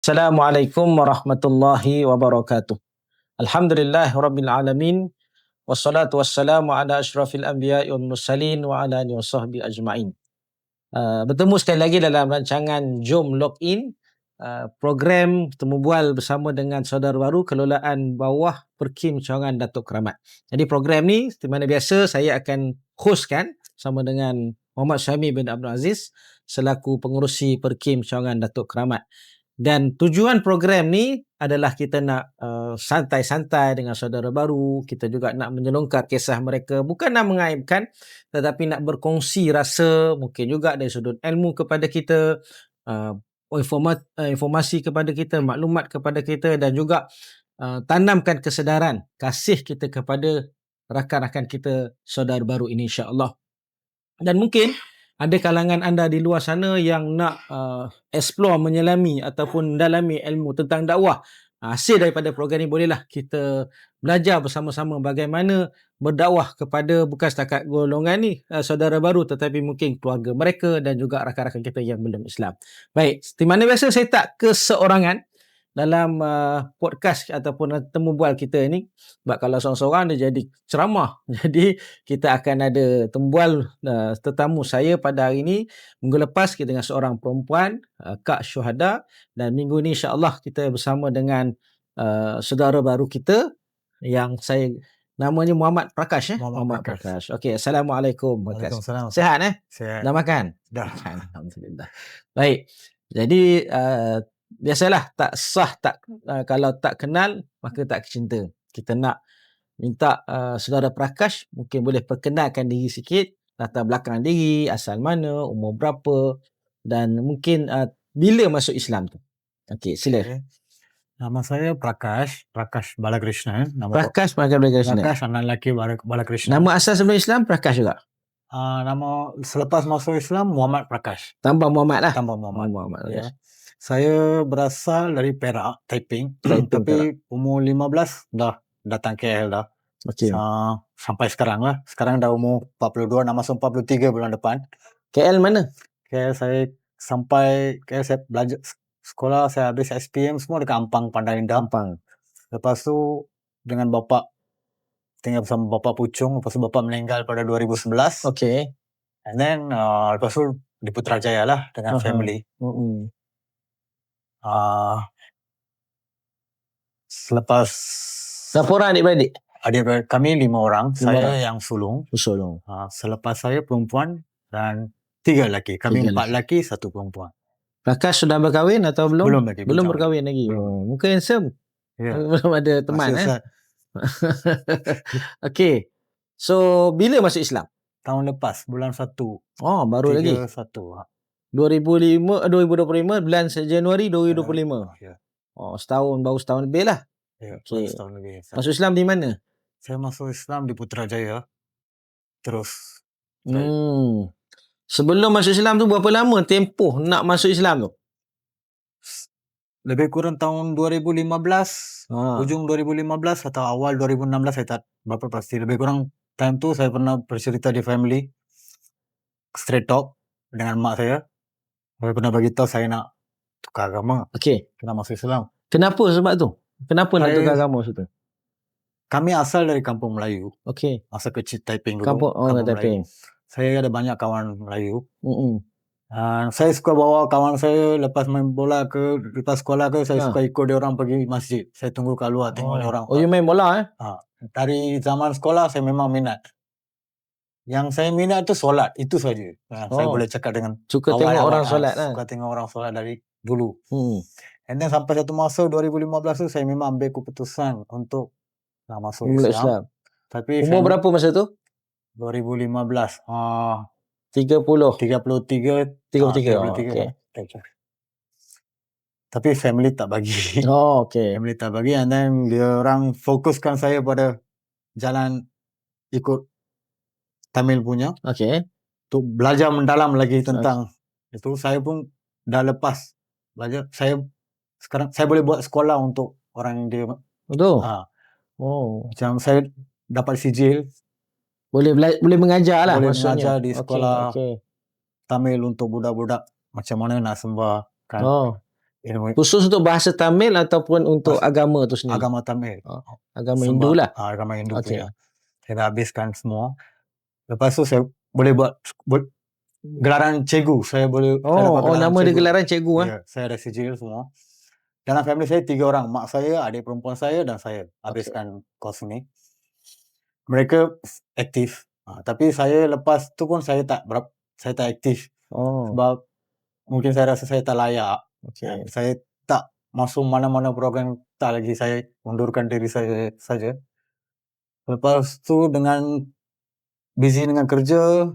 Assalamualaikum warahmatullahi wabarakatuh. Alhamdulillah rabbil alamin wassalatu wassalamu ala asyrafil anbiya'i wal mursalin wa ala alihi wasahbihi ajma'in. Bertemu sekali lagi dalam rancangan Jom Login, program temu bual bersama dengan saudara baru kelolaan bawah Perkim Cawangan Datuk Keramat. Jadi program ni seperti mana biasa saya akan hostkan sama dengan Muhammad Syami bin Abdul Aziz selaku pengerusi Perkim Cawangan Datuk Keramat. Dan tujuan program ni adalah kita nak santai-santai dengan saudara baru. Kita juga nak menyelongkar kisah mereka. Bukan nak mengaibkan, tetapi nak berkongsi rasa, mungkin juga dari sudut ilmu kepada kita, informasi kepada kita, maklumat kepada kita, dan juga tanamkan kesedaran, kasih kita kepada rakan-rakan kita, saudara baru ini insya-Allah. Dan mungkin ada kalangan anda di luar sana yang nak explore, menyelami ataupun mendalami ilmu tentang dakwah. Hasil daripada program ini bolehlah kita belajar bersama-sama bagaimana berdakwah kepada bukan setakat golongan ni, saudara baru, tetapi mungkin keluarga mereka dan juga rakan-rakan kita yang belum Islam. Baik, seperti mana biasa saya tak keseorangan dalam podcast ataupun temu bual kita ni. Sebab kalau seorang-seorang dia jadi ceramah. Jadi kita akan ada temu bual tetamu saya pada hari ini. Minggu lepas kita dengan seorang perempuan, Kak Syuhada, dan minggu ni insya-Allah kita bersama dengan saudara baru kita yang saya namanya Muhammad Prakash Muhammad Prakash. Okey, assalamualaikum Prakash. Waalaikumsalam. Sihat Sihat. Dah makan? Dah. Alhamdulillah. Baik. Jadi biasalah tak sah kalau tak kenal maka tak cinta. Kita nak minta saudara Prakash mungkin boleh perkenalkan diri sikit, latar belakang diri, asal mana, umur berapa, dan mungkin bila masuk Islam tu. Okey, sila. Okay. Nama saya Prakash Balakrishna. Prakash Balakrishna. Prakash anak lelaki Balakrishna. Nama asal sebelum Islam Prakash juga? Nama selepas masuk Islam Muhammad Prakash. Tambah Muhammad lah. Tambah Muhammad. Ya. Saya berasal dari Perak, Taiping. Tapi umur 15 dah datang KL dah. Okey. Sampai sekarang lah. Sekarang dah umur 42, nak masuk 43 bulan depan. KL mana? KL saya belajar sekolah, saya habis SPM semua dekat Ampang, Pandan Indah. Ampang. Lepas tu dengan bapa, tinggal bersama bapa Puchong. Lepas tu bapa meninggal pada 2011. Okey. And then lepas tu di Putrajaya lah dengan family. Selepas berapa orang adik-beradik? Adik-beradik kami 5 orang. 5 saya orang. yang sulung. Selepas Selepas saya perempuan dan 3 lelaki. Kami 4 lelaki, 1 perempuan. Prakash sudah berkahwin atau belum? Belum lagi. Belum berkahwin lagi. Muka handsome. Ya. Belum ada teman. Okey. So bila masuk Islam? Tahun lepas, bulan 1. Oh, baru lagi. 2025 bulan Januari 2025. Ya. Oh, baru setahun lebih lah. Ya, Okey. setahun lebih. Masuk Islam di mana? Saya masuk Islam di Putrajaya. Terus Sebelum masuk Islam tu berapa lama tempoh nak masuk Islam tu? lebih kurang tahun 2015, ujung 2015 atau awal 2016, saya tak berapa pasti. Lebih kurang time tu saya pernah bercerita di family, straight talk dengan mak saya. Saya pernah beritahu saya nak tukar agama. Okey. Nak masuk Islam. Kenapa sebab tu? Kenapa nak tukar agama situ? Kami asal dari kampung Melayu. Okey. Asal kecil Taiping dulu. Kampung Taiping. Saya ada banyak kawan Melayu. Saya suka bawa kawan saya lepas main bola lepas sekolah saya suka ikut dia orang pergi masjid. Saya tunggu kat luar tengok dia orang. Oh, you main bola Dari zaman sekolah saya memang minat. Yang saya minat tu solat, itu saja. Saya boleh cakap dengan suka tengok orang solat lah. Suka tengok orang solat dari dulu. And then sampai satu masa 2015 tu saya memang ambil keputusan untuk masuk Islam. Tapi umur berapa masa tu? 2015. 33. Okay. Tapi family tak bagi. Okay. Family tak bagi, and then dia orang fokuskan saya pada jalan ikut Tamil punya. Okay. Untuk belajar mendalam lagi tentang itu. Saya pun dah lepas belajar. Sekarang saya boleh buat sekolah untuk orang dia. Betul. Macam saya dapat sijil. Boleh mengajar lah. Boleh maksudnya mengajar di sekolah Tamil untuk budak-budak macam mana nak sembah kan. ilmu Khusus untuk bahasa Tamil ataupun untuk agama tu sendiri? agama Tamil. Agama Hindu lah. Agama Hindu Okey. punya. Saya dah habiskan semua. Lepas tu saya boleh buat gelaran cikgu. Saya dapat Nama dia cikgu. gelaran cikgu Ya, saya ada sijil semua. Dalam family saya 3 orang. Mak saya, adik perempuan saya dan saya habiskan kos ni. Mereka aktif. Tapi saya lepas tu pun saya tak aktif. Sebab mungkin saya rasa saya tak layak. Saya tak masuk mana-mana program, tak lagi. Saya undurkan diri saya saja. Lepas tu dengan busy dengan kerja.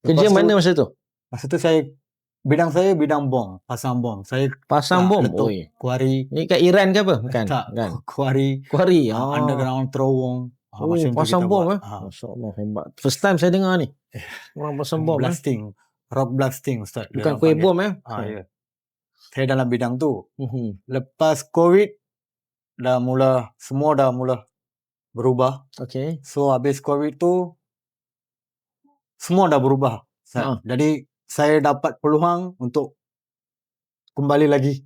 Kerja mana masa tu? Masa tu bidang saya bidang bom, pasang bom. Saya Pasang bom. letup kuari. Ni kat Iran ke apa? Bukan. Tak, Kan. kuari. Underground terowong. Macam pasang tu kita bom buat. Masya-Allah, hebat. First time saya dengar ni. Orang pasang bom. Blasting. Rock blasting, Ustaz. Bukan kuih bom Ya. Saya dalam bidang tu. Lepas COVID semua dah mula berubah. Okey. So habis COVID tu semua dah berubah. Jadi saya dapat peluang untuk kembali lagi.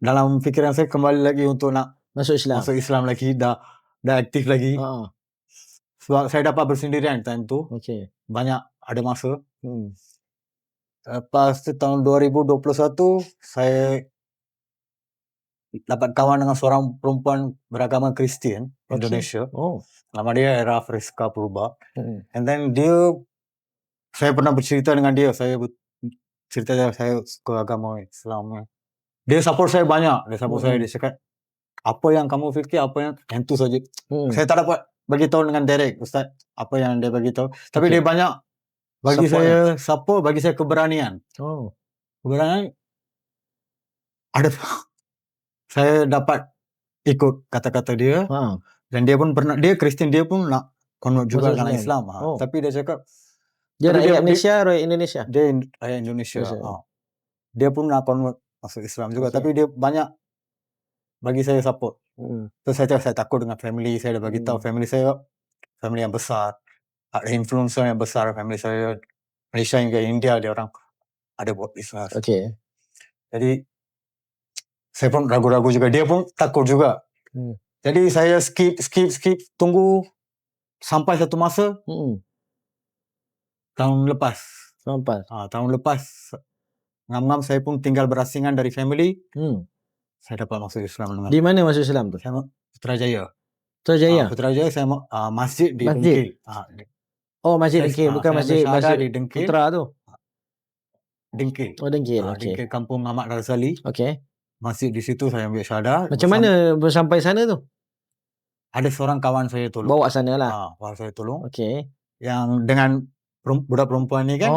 Dalam fikiran saya kembali lagi untuk nak masuk Islam lagi, dah aktif lagi. Sebab saya dapat bersendirian time tu. Okey. Banyak ada masa. Lepas tu tahun 2021 saya dapat kawan dengan seorang perempuan beragama Kristian Indonesia. Nama dia Era Friska Purba. And then saya pernah bercerita dengan dia. Saya cerita saya suka agama Islam. Dia support saya banyak. Dia cakap, apa yang kamu fikir, apa yang tu saja. Saya tak dapat bagi tahu dengan direct, Ustaz, apa yang dia bagi tahu. Tapi dia banyak bagi saya support, bagi saya keberanian. Keberanian. Saya dapat ikut kata-kata dia. Dan dia pun dia Kristian, dia pun nak convert juga dalam Islam. Tapi dia cakap, dia rakyat Malaysia, rakyat Indonesia. Dia rakyat Indonesia. Dia pun nak convert masuk Islam juga. Tapi dia banyak bagi saya support. So saya takut dengan family. Saya dah bagi tahu family saya, family yang besar, ada influencer yang besar. Family saya Malaysia hingga India, dia orang ada buat bisnes. Jadi saya pun ragu-ragu juga. Dia pun takut juga. Jadi saya skip, tunggu sampai satu masa. Tahun lepas. Tahun lepas ngam-ngam saya pun tinggal berasingan dari family. Saya dapat masuk Islam. Di mana masuk Islam tu? Saya Putrajaya. Putrajaya saya masjid di Dengkil. Masjid Dengkil, bukan masjid di Dengkil. Putra tu. Dengkil. Dengkil. Dengkil Kampung Ahmad Razali. Okey. Masjid di situ saya ambil syahadah. Macam mana sampai sana tu? Ada seorang kawan saya tolong. Bawa sana lah. Kawan saya tolong. Okey. Yang dengan budak perempuan ni kan.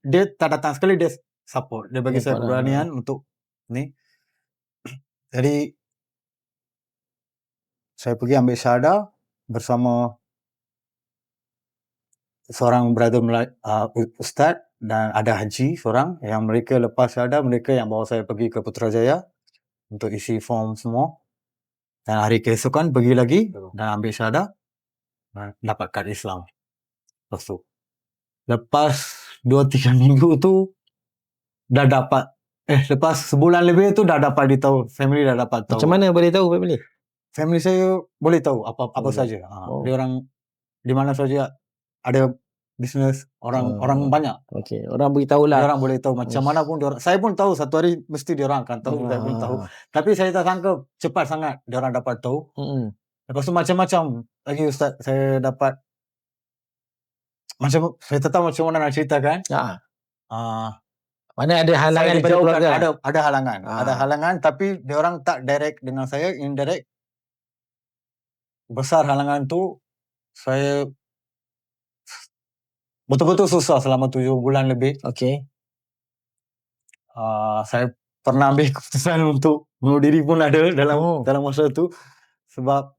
Dia tak datang sekali, dia support. Dia bagi saya keberanian untuk ni. Jadi saya pergi ambil syahadah bersama seorang brother ustaz dan ada haji seorang yang mereka lepas syahadah, mereka yang bawa saya pergi ke Putrajaya untuk isi form semua. Dan hari keesokan pergi lagi dan ambil syahadah dan dapat kad Islam. Lepas 2-3 minggu tu dah dapat lepas sebulan lebih tu dah dapat ditahu, family dah dapat tahu. Macam mana boleh tahu family? Family saya boleh tahu apa saja. Dia orang di mana saja ada bisnes orang banyak. Okey, orang beritahu lah. Dia orang boleh tahu macam mana pun dia orang. Saya pun tahu satu hari mesti dia orang akan tahu, saya pun tahu. Tapi saya tak sangka cepat sangat dia orang dapat tahu. Lepas tu macam-macam lagi Ustaz, saya dapat macam saya tak tahu macam mana nak ceritakan. Mana ada halangan daripada keluarga? Ada halangan. Ada halangan tapi dia orang tak direct dengan saya, indirect. Besar halangan tu, saya betul-betul susah selama 7 bulan lebih. Okey. Saya pernah ambil keputusan untuk bunuh diri pun ada dalam masa tu. Sebab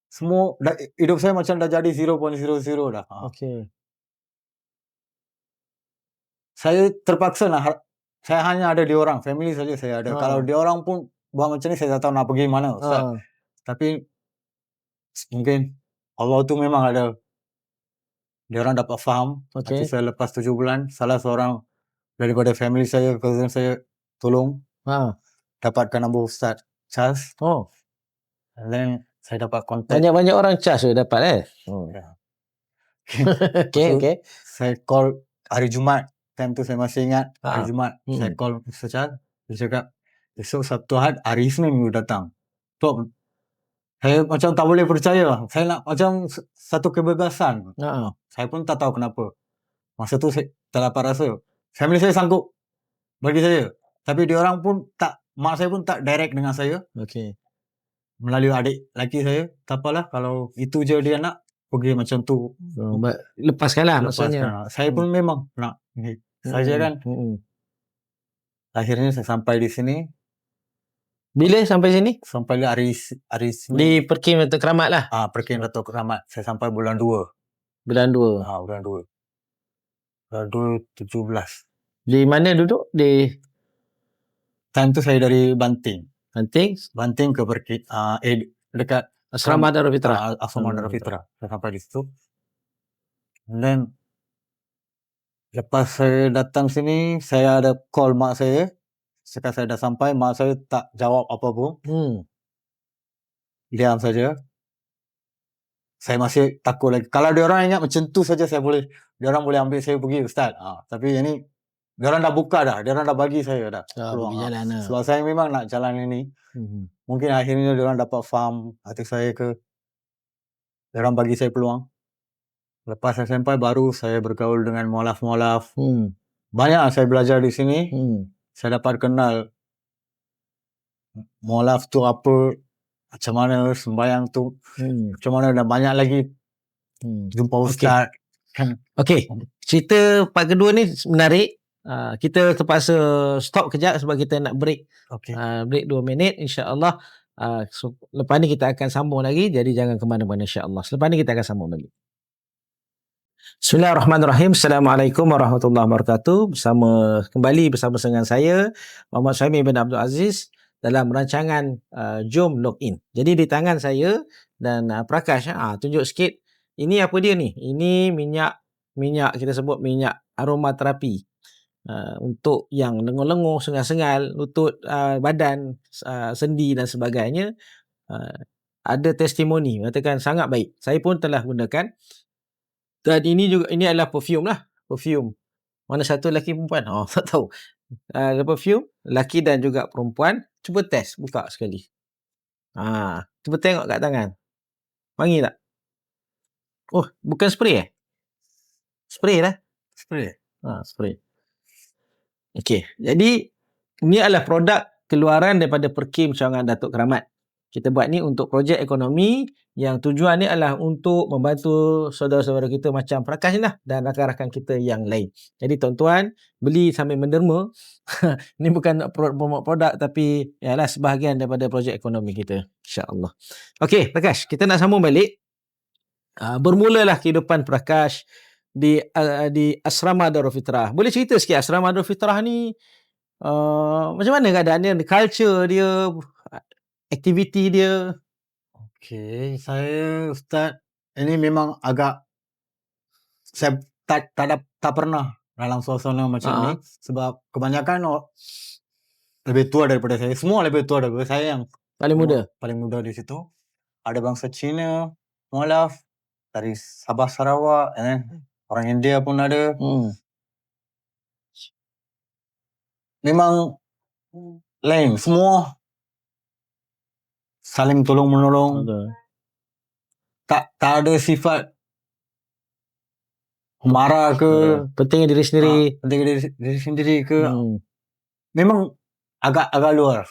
semua hidup saya macam dah jadi 0.00 dah. Okey. Saya terpaksa saya hanya ada dia orang, family saja saya ada. Kalau dia orang pun buat macam ni, saya tak tahu nak pergi mana, Ustaz. Tapi mungkin Allah tu memang ada, dia orang dapat faham. Nanti saya lepas 7 bulan, salah seorang daripada family saya, cousin saya tolong dapatkan nombor Ustaz Charles, Oh, and then saya dapat kontak. banyak-banyak orang charge dapat Ya. Okey, So, okey. saya call hari Jumaat, time tu saya masih ingat, hari Jumaat saya Hmm. call Ustaz Charles, dia cakap esok Sabtu Ahad, hari Isnin you datang. So, saya macam tak boleh percaya. Saya nak macam satu kebebasan. Saya pun tak tahu kenapa. Masa tu saya tak dapat rasa. Family saya sanggup bagi saya. Tapi diorang pun tak, mak saya pun tak direct dengan saya. Okey. Melalui adik lelaki saya. Tak apalah, kalau itu je dia nak, pergi macam tu. Lepaskanlah maksudnya. Lepaskan. Saya pun memang nak ni saja kan. Akhirnya saya sampai di sini. Bila sampai sini? Sampai hari Senin. Di Perkim Datuk Keramat lah. Perkim Datuk Keramat. Saya sampai bulan 2. Bulan 2. Bulan 2. Bulan 2 17. Di mana duduk? Di time tu saya dari Banting ke Perkim, dekat Asrama Darul Fitrah. Asrama Darul Fitrah. Saya sampai di situ. And then lepas saya datang sini, saya ada call mak saya. Sekarang saya dah sampai, mak saya tak jawab apa pun. Diam saja. Saya masih takut lagi. Kalau diorang ingat macam tu saja saya boleh, diorang boleh ambil saya pergi Ustaz. Tapi ini diorang dah buka dah, diorang dah bagi saya dah peluang. Sebab saya memang nak jalan ini. Mungkin akhirnya diorang dapat faham hati saya ke, diorang bagi saya peluang. Lepas saya sampai, baru saya bergaul dengan mualaf-mualaf. Banyak saya belajar di sini. Saya dapat kenal mualaf tu apa, macam mana sembahyang tu, macam mana, dan banyak lagi jumpa Ustaz. Okey, cerita part kedua ni menarik. Kita terpaksa stop kejap sebab kita nak break. Break 2 minit, insya-Allah. So, lepas ni kita akan sambung lagi, jadi jangan ke mana-mana, insya-Allah. Selepas ni kita akan sambung lagi. Bismillahirrahmanirrahim. Assalamualaikum warahmatullahi wabarakatuh. Kembali bersama dengan saya Muhammad Syamil bin Abdul Aziz dalam rancangan Jom Login. Jadi di tangan saya dan Prakash, tunjuk sikit. Ini apa dia ni? Ini minyak kita sebut minyak aromaterapi. Untuk yang lengur-lengur, sengal-sengal, lutut, badan, sendi dan sebagainya. Ada testimoni mengatakan sangat baik. Saya pun telah gunakan. Dan ini adalah perfume lah. Perfume. Mana satu lelaki perempuan? Tak tahu. Perfume lelaki dan juga perempuan. Cuba test, buka sekali. Cuba tengok kat tangan. Wangi tak? Oh, bukan spray Spray lah. Spray. Okey. Jadi ini adalah produk keluaran daripada Perkim Cawangan Datuk Keramat. Kita buat ni untuk projek ekonomi yang tujuan ni adalah untuk membantu saudara-saudara kita macam Prakash lah dan rakan-rakan kita yang lain. Jadi tuan-tuan, beli sambil menderma. Ini bukan promote produk tapi ialah sebahagian daripada projek ekonomi kita, insya-Allah. Okey, Prakash, kita nak sambung balik. Bermulalah kehidupan Prakash di Asrama Darul Fitrah. Boleh cerita sikit Asrama Darul Fitrah ni macam mana keadaan dia, culture dia, aktiviti dia? Okey, saya Ustaz, ini memang agak, saya tak pernah dalam suasana macam ni. Sebab kebanyakan lebih tua daripada saya. Semua lebih tua daripada saya, yang paling muda di situ. Ada bangsa Cina, mualaf dari Sabah Sarawak, orang India pun ada. Memang lain, semua saling tolong menolong. Tak ada sifat marah ke, penting diri sendiri, ke. Memang agak luar.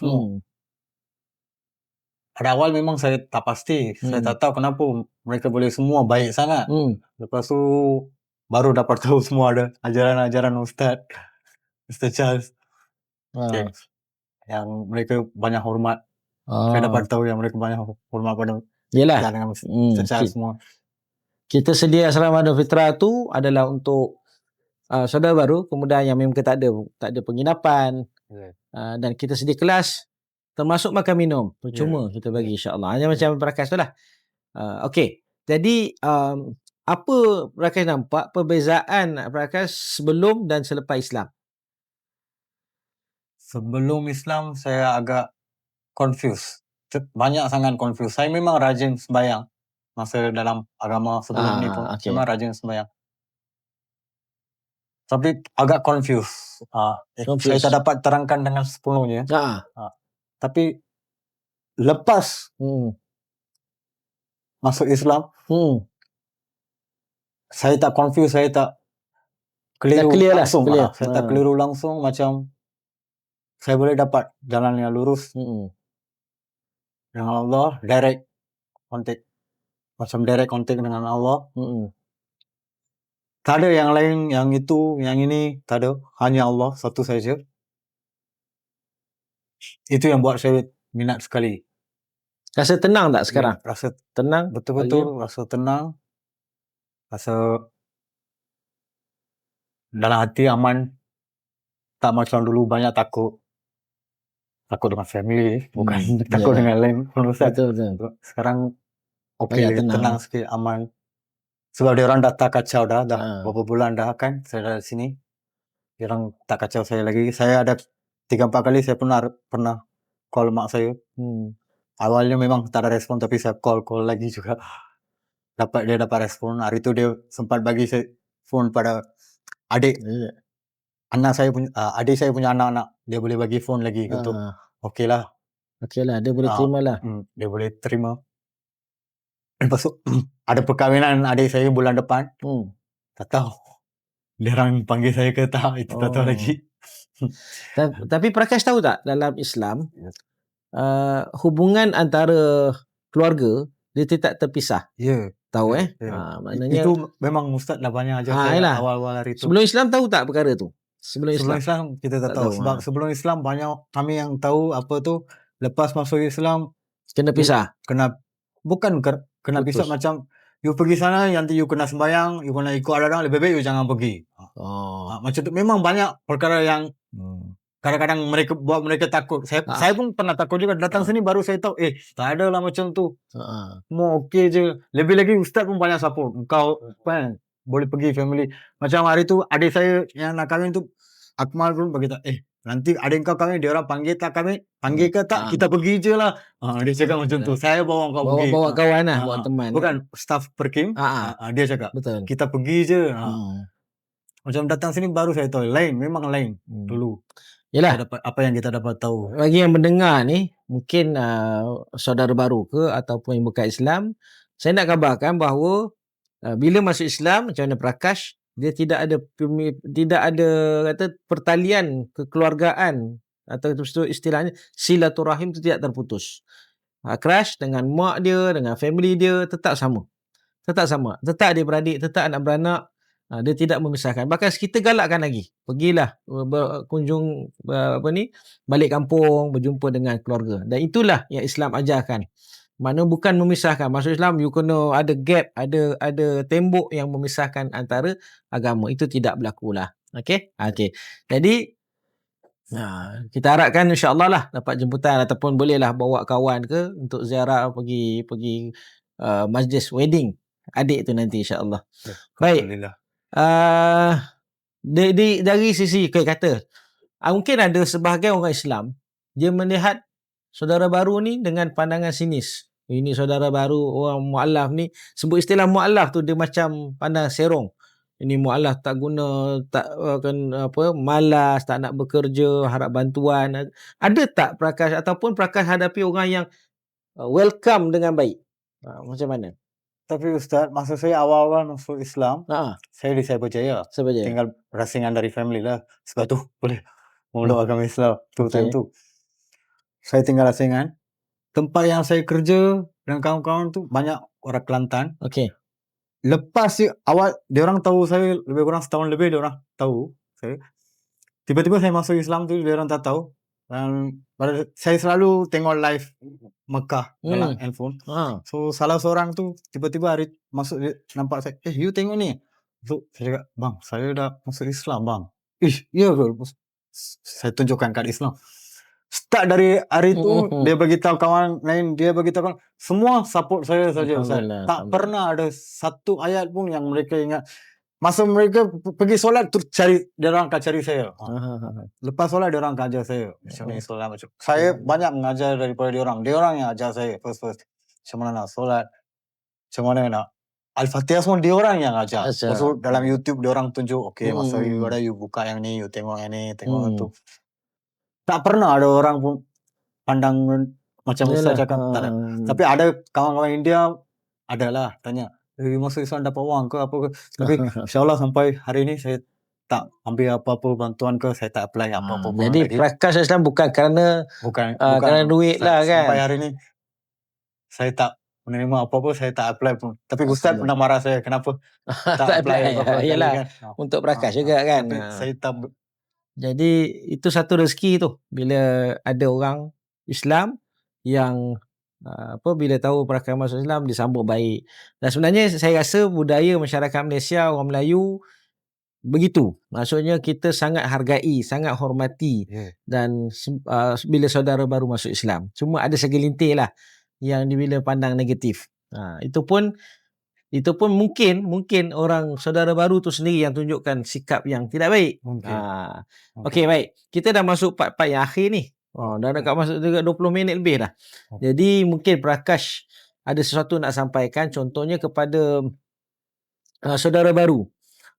Pada awal memang saya tak pasti. Saya tak tahu kenapa mereka boleh semua baik sangat. Lepas tu baru dapat tahu semua ada ajaran-ajaran Ustaz Charles. Yang mereka banyak hormat. Saya dapat tahu yang mereka banyak hormat pada dengan Ustaz Charles semua. Kita sedia Asrama Darul Fitrah tu adalah untuk saudara baru, kemudian yang memang tak ada penginapan, dan kita sedia kelas termasuk makan minum percuma kita bagi, insya-Allah. Hanya macam Prakash tu lah. Okey. Jadi apa Prakash nampak perbezaan Prakash sebelum dan selepas Islam? Sebelum Islam saya agak confused. Banyak sangat confused. Saya memang rajin sembahyang masa dalam agama sebelum ni pun okey. memang rajin sembahyang. Tapi agak confused. Saya Confused. tak dapat terangkan dengan sepenuhnya. Tapi lepas masuk Islam, saya tak confused, saya tak keliru clear lah, langsung. clear. Saya tak keliru langsung, macam saya boleh dapat jalan yang lurus dengan Allah, direct contact. Macam direct contact dengan Allah. Tak ada yang lain, yang itu, yang ini, tak ada. Hanya Allah, satu saja. Itu yang buat saya minat sekali. Rasa tenang tak sekarang? Ya, rasa Tenang? betul-betul, rasa tenang. Rasa dalam hati aman. Tak macam dulu banyak takut. Takut dengan family, bukan takut dengan lain. Betul. Sekarang Banyak tenang sikit, aman. Sebab dia orang dah tak kacau dah berapa bulan dah kan saya dah di sini. Dia orang tak kacau saya lagi. Saya ada 3-4 kali saya pernah call mak saya. Awalnya memang tak ada respon, tapi saya call lagi juga. Dia dapat respon. Hari tu dia sempat bagi saya phone pada adik saya punya anak-anak. Dia boleh bagi phone lagi untuk okey lah, dia boleh terima lah. Dia boleh terima. Lepas tu ada perkahwinan adik saya bulan depan. Tak tahu dia orang panggil saya ke tak, itu tak tahu lagi. Tapi Prakash tahu tak, dalam Islam hubungan antara keluarga dia tidak terpisah. Ya. Tahu Maknanya itu memang ustaz dah banyak ajar saya awal-awal hari tu. Sebelum Islam tahu tak perkara tu? Sebelum Islam kita tak tahu. Sebab sebelum Islam banyak kami yang tahu apa tu, lepas masuk Islam kena pisah. Bukan kena pisah, macam you pergi sana nanti you kena sembahyang, you kena ikut orang, lebih baik you jangan pergi. Macam tu memang banyak perkara yang kadang-kadang buat mereka takut. Saya pun pernah takut juga. Datang sini baru saya tahu, tak ada lah macam tu. Semua okey je. Lebih lagi ustaz pun banyak support. Kau kan boleh pergi family. Macam hari tu adik saya yang nak kahwin tu, Akmal pun berkata, nanti adik kau kahwin, dia orang panggil tak kahwin, panggil ke tak, kita pergi je lah. Dia cakap macam tu. Saya bawa kau pergi. Bawa kawan lah, bawa teman. Bukan staff Perkim. Dia cakap, betul, kita pergi je. Macam datang sini baru saya tahu. Memang lain dulu. Yalah, apa yang kita dapat tahu. Bagi yang mendengar ni, mungkin saudara baru ke ataupun yang bukan Islam, saya nak kabarkan bahawa bila masuk Islam, macam mana Prakash, dia tidak ada kata pertalian kekeluargaan atau istilahnya silaturahim itu tidak terputus. Crush dengan mak dia, dengan family dia tetap sama. Tetap adik-beradik, tetap anak beranak. Dia tidak memisahkan. Bahkan kita galakkan lagi, pergilah berkunjung balik kampung, berjumpa dengan keluarga. Dan itulah yang Islam ajarkan. Maknanya bukan memisahkan. Masuk Islam you kena ada gap, ada tembok yang memisahkan antara agama. Itu tidak berlaku lah. Okey. Jadi kita harapkan insya-Allah lah dapat jemputan ataupun bolehlah bawa kawan ke untuk ziarah, pergi majlis wedding adik tu nanti insya-Allah. Baik. Dari sisi kata mungkin ada sebahagian orang Islam dia melihat saudara baru ni dengan pandangan sinis. Ini saudara baru, orang mualaf ni, sebut istilah mualaf tu dia macam pandang serong. Ini mualaf tak guna, malas, tak nak bekerja, harap bantuan. Ada tak Prakash ataupun Prakash hadapi orang yang welcome dengan baik? Macam mana? Tapi Ustaz, masa saya awal-awal masuk Islam, saya di Saya Berjaya. Tinggal rasingan dari family lah. Sebab tu boleh meluk agama Islam. Time tu. Saya tinggal rasingan. Tempat yang saya kerja dengan kawan-kawan tu banyak orang Kelantan. Lepas awal, dia orang tahu saya lebih kurang setahun lebih, dia orang tahu saya. Tiba-tiba saya masuk Islam tu, dia orang tak tahu. Dan saya selalu tengok live Mekah dalam handphone. So salah seorang tu tiba-tiba hari masuk, dia nampak saya, you tengok ni. So saya cakap, bang, saya dah masuk Islam bang. Ya ke? Saya tunjukkan kad Islam. Start dari hari tu dia beritahu kawan lain, dia beritahu kawan, semua support saya saja. Tak pernah ada satu ayat pun yang mereka ingat Masa mereka pergi solat tu dia orang akan cari saya. Ha. Lepas solat dia orang akan ajar saya macam ni solat macam. Saya banyak mengajar daripada dia orang. Dia orang yang ajar saya first. Macam mana nak solat, macam mana nak Al-Fatihah semua dia orang yang ajar. Ajar. Lepas tu dalam YouTube dia orang tunjuk, okey masa ibadah you buka yang ni, you tengok yang ni, tengok yang tu. Tak pernah ada orang pun pandang macam Ustaz cakap, tak ada. Tapi ada kawan-kawan India adalah tanya, masa Islam dapat wang ke apa ke? Tapi insyaAllah sampai hari ni saya tak ambil apa-apa bantuan ke, saya tak apply apa-apa pun. Jadi Prakash Islam bukan kerana duit lah kan. Sampai hari ni saya tak menerima apa-apa, saya tak apply pun. Tapi Ustaz pernah marah saya, kenapa tak apply apa-apa. Yalah, kan? untuk Prakash juga kan. Tapi saya tak. Jadi itu satu rezeki tu bila ada orang Islam yang bila tahu Prakash masuk Islam disambut baik. Dan sebenarnya saya rasa budaya masyarakat Malaysia, orang Melayu begitu. Maksudnya kita sangat hargai, sangat hormati dan bila saudara baru masuk Islam. Cuma ada segelintir lah yang bila pandang negatif. Itu pun mungkin orang saudara baru tu sendiri yang tunjukkan sikap yang tidak baik. Okey, baik. Kita dah masuk part-part yang akhir ni. Dah dekat masuk 20 minit lebih dah. Jadi mungkin Prakash ada sesuatu nak sampaikan, contohnya kepada saudara baru.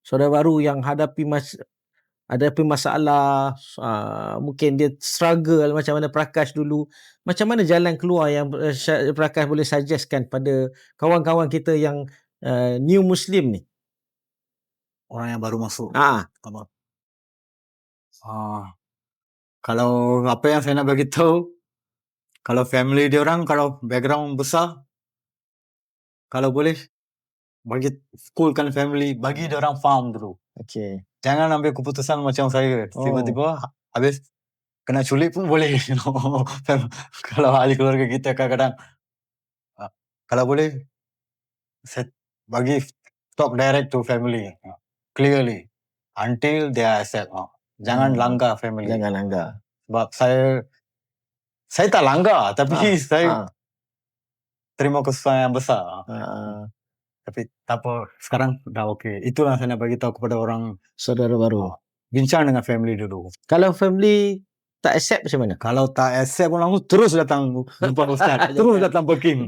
Saudara baru yang hadapi masalah, mungkin dia struggle macam mana Prakash dulu. Macam mana jalan keluar yang Prakash boleh suggestkan pada kawan-kawan kita yang new Muslim ni? Orang yang baru masuk. Kalau apa yang saya nak bagi tahu, kalau family dia orang, kalau background besar, kalau boleh bagi coolkan family, bagi dia orang faham dulu. Okey. Jangan ambil keputusan macam saya. Tiba-tiba habis kena culik pun boleh. Kalau ahli keluarga kita kadang-kadang, kalau boleh set bagi talk direct to family clearly until they accept. Jangan langgar family. Jangan langgar. Sebab saya tak langgar, tapi saya terima kesusahan yang besar. Tapi tak apa, sekarang dah okey. Itulah saya nak bagi tahu kepada orang saudara baru. Bincang dengan family dulu. Kalau family tak accept macam mana? Kalau tak accept pun langsung terus datang jumpa Ustaz. Terus datang parking.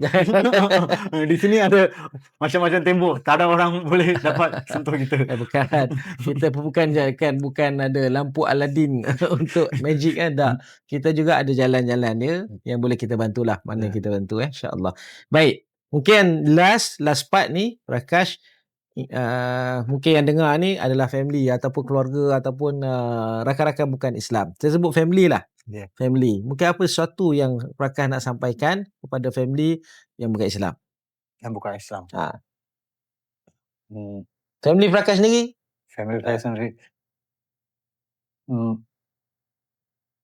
Di sini ada macam-macam tembok. Tak ada orang boleh dapat sentuh kita. Bukan. Kita bukan ada lampu Aladdin untuk magic kan. Tak. Kita juga ada jalan-jalan dia yang boleh kita bantulah. Mana kita bantu insya-Allah. Baik. Mungkin last part ni Prakash, mungkin yang dengar ni adalah family ataupun keluarga ataupun rakan-rakan bukan Islam. Saya sebut family lah. Family. Mungkin apa sesuatu yang Prakash nak sampaikan kepada family yang bukan Islam? Yang bukan Islam. Family Prakash sendiri? Family saya sendiri.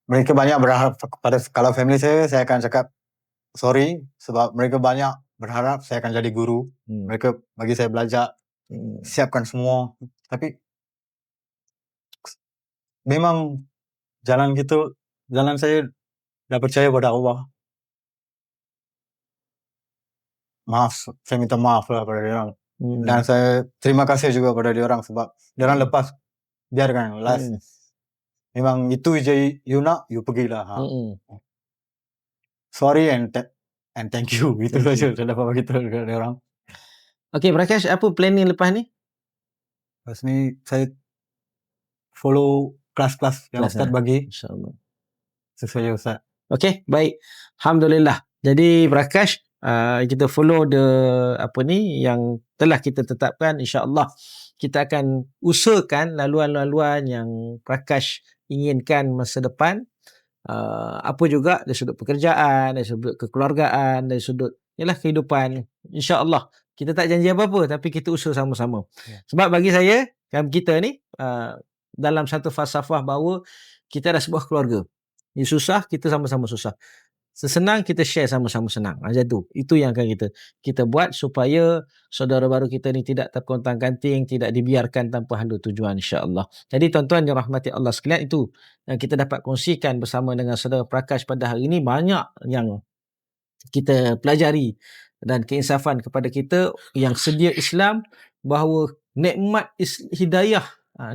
Mereka banyak berharap kepada, kalau family saya akan cakap sorry sebab mereka banyak berharap saya akan jadi guru. Mereka bagi saya belajar, siapkan semua. Tapi memang jalan saya dah percaya pada Allah. Maaf, saya minta maaf lah pada dia orang. Dan saya terima kasih juga pada dia orang sebab dia orang lepas, biarkan last. Memang itu je you nak, you pergilah. Sorry and thank you. Itu saja saya dapat bagi tahu kepada dia orang. Okey, Prakash, apa planning lepas ni? Lepas ni saya follow kelas-kelas yang Ustaz bagi. InsyaAllah. Sesuai Ustaz. Okey, baik. Alhamdulillah. Jadi Prakash, kita follow yang telah kita tetapkan. InsyaAllah kita akan usahakan laluan-laluan yang Prakash inginkan masa depan. Apa juga dari sudut pekerjaan, dari sudut kekeluargaan, dari sudut kehidupan. InsyaAllah kita tak janji apa-apa, tapi kita usaha sama-sama. Sebab bagi saya, kita ni dalam satu falsafah bahawa kita adalah sebuah keluarga. Ini susah, kita sama-sama susah. Sesenang, kita share sama-sama senang. Macam tu. Itu yang akan kita buat supaya saudara baru kita ni tidak terkontang-kanting, tidak dibiarkan tanpa handuk tujuan, insya-Allah. Jadi tuan-tuan yang rahmati Allah sekalian, itu yang kita dapat kongsikan bersama dengan saudara Prakash pada hari ini. Banyak yang kita pelajari dan keinsafan kepada kita yang sedia Islam, bahawa nikmat hidayah,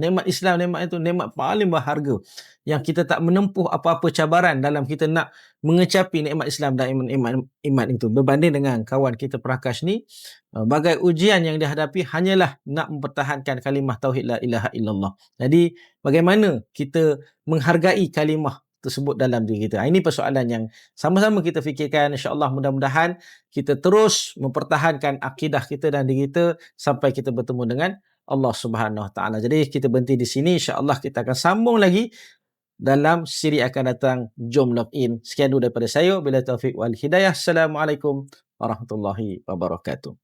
nikmat Islam, nikmat itu nikmat paling berharga yang kita tak menempuh apa-apa cabaran dalam kita nak mengecapi nikmat Islam dan iman itu. Berbanding dengan kawan kita Prakash ni, bagai ujian yang dihadapi hanyalah nak mempertahankan kalimah tauhid la ilaha illallah. Jadi bagaimana kita menghargai kalimah tersebut dalam diri kita. Ini persoalan yang sama-sama kita fikirkan. InsyaAllah mudah-mudahan kita terus mempertahankan akidah kita dan diri kita sampai kita bertemu dengan Allah Subhanahu Wa Taala. Jadi kita berhenti di sini. InsyaAllah kita akan sambung lagi dalam siri akan datang. Jom log in. Sekian dulu daripada saya. Bila taufiq wal hidayah. Assalamualaikum warahmatullahi wabarakatuh.